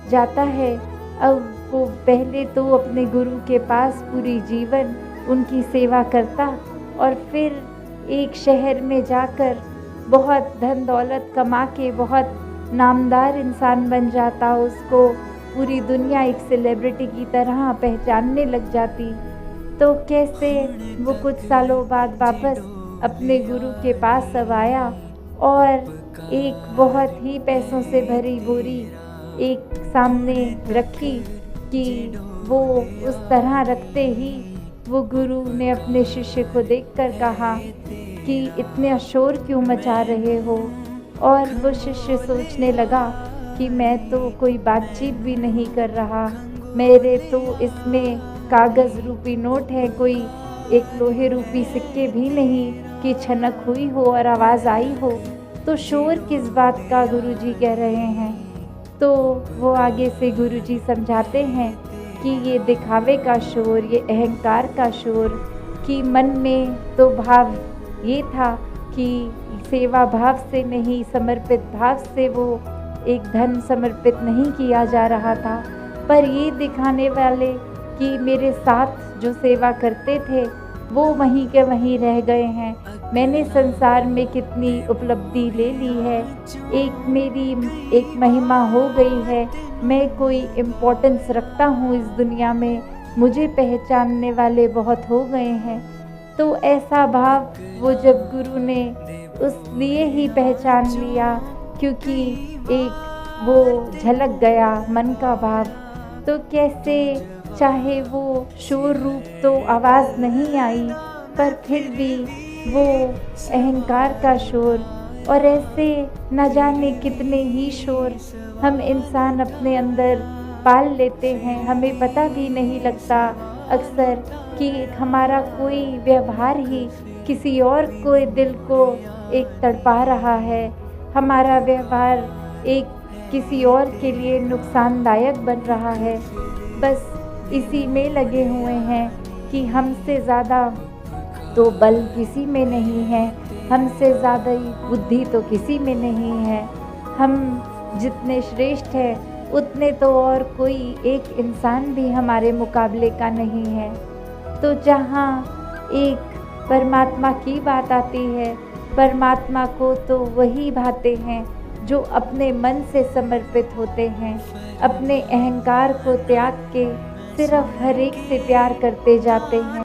जाता है। अब वो पहले तो अपने गुरु के पास पूरी जीवन उनकी सेवा करता और फिर एक शहर में जाकर बहुत धन दौलत कमा के बहुत नामदार इंसान बन जाता। उसको पूरी दुनिया एक सेलिब्रिटी की तरह पहचानने लग जाती। तो कैसे वो कुछ सालों बाद वापस अपने गुरु के पास अब आया और एक बहुत ही पैसों से भरी बोरी एक सामने रखी कि वो उस तरह रखते ही वो गुरु ने अपने शिष्य को देखकर कहा कि इतने शोर क्यों मचा रहे हो। और वो शिष्य सोचने लगा कि मैं तो कोई बातचीत भी नहीं कर रहा, मेरे तो इसमें कागज़ रूपी नोट है, कोई एक लोहे रूपी सिक्के भी नहीं कि छनक हुई हो और आवाज़ आई हो, तो शोर किस बात का गुरुजी कह रहे हैं। तो वो आगे से गुरुजी समझाते हैं कि ये दिखावे का शोर, ये अहंकार का शोर, कि मन में तो भाव ये था कि सेवा भाव से नहीं, समर्पित भाव से वो एक धन समर्पित नहीं किया जा रहा था, पर ये दिखाने वाले कि मेरे साथ जो सेवा करते थे वो वहीं के वहीं रह गए हैं। मैंने संसार में कितनी उपलब्धि ले ली है, एक मेरी एक महिमा हो गई है, मैं कोई इम्पोर्टेंस रखता हूँ इस दुनिया में, मुझे पहचानने वाले बहुत हो गए हैं। तो ऐसा भाव वो जब गुरु ने उस लिए ही पहचान लिया क्योंकि एक वो झलक गया मन का भाव। तो कैसे चाहे वो शोर रूप तो आवाज़ नहीं आई, पर फिर भी वो अहंकार का शोर, और ऐसे न जाने कितने ही शोर हम इंसान अपने अंदर पाल लेते हैं, हमें पता भी नहीं लगता अक्सर कि हमारा कोई व्यवहार ही किसी और को दिल को एक तड़पा रहा है, हमारा व्यवहार एक किसी और के लिए नुकसानदायक बन रहा है। बस इसी में लगे हुए हैं कि हमसे ज़्यादा तो बल किसी में नहीं है, हमसे ज़्यादा बुद्धि तो किसी में नहीं है, हम जितने श्रेष्ठ हैं उतने तो और कोई एक इंसान भी हमारे मुकाबले का नहीं है। तो जहाँ एक परमात्मा की बात आती है, परमात्मा को तो वही भाते हैं जो अपने मन से समर्पित होते हैं, अपने अहंकार को त्याग के सिर्फ हर एक से प्यार करते जाते हैं।